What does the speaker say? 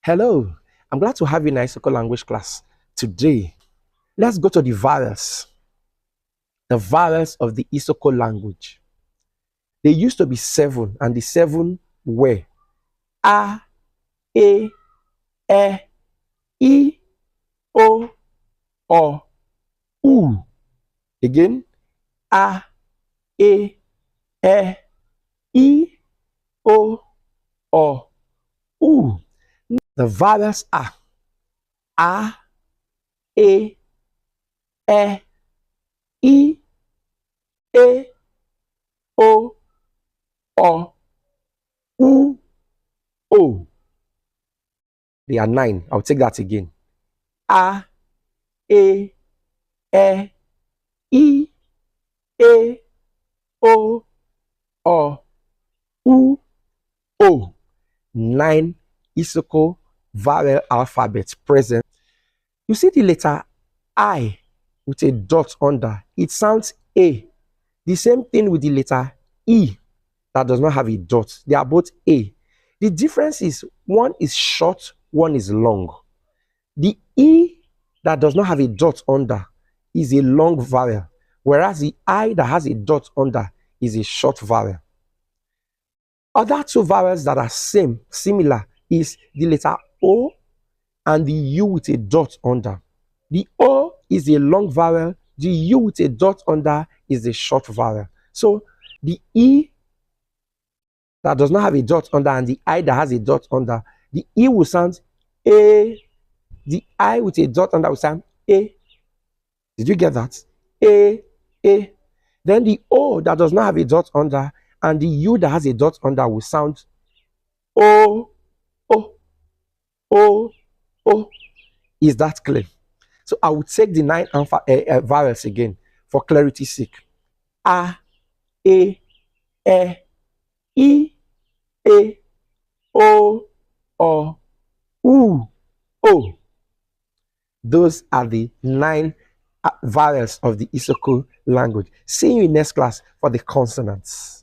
Hello, I'm glad to have you in Isoko language class. Today, let's go to the vowels of the Isoko language. They used to be seven, and the seven were A, E, I, O, U. Again, A, E, I, O, U. The vowels are A, E, I, O, U, O. They are nine. I'll take that again. A, E, I, O, U, O. Nine Isoko vowel alphabets present. You see the letter I with a dot under. It sounds A. The same thing with the letter E that does not have a dot. They are both A. The difference is one is short, one is long. The E that does not have a dot under is a long vowel, whereas the I that has a dot under is a short vowel. Other two vowels that are similar is the letter O and the U with a dot under. The O is a long vowel, the U with a dot under is a short vowel. So the E that does not have a dot under and the I that has a dot under, the E will sound A, the I with a dot under will sound A. Did you get that? A. Then the O that does not have a dot under and the U that has a dot under will sound O. Is that clear? So I will take the nine vowels again for clarity's sake. A, E, I, O, U, O. Those are the nine vowels of the Isoko language. See you in next class for the consonants.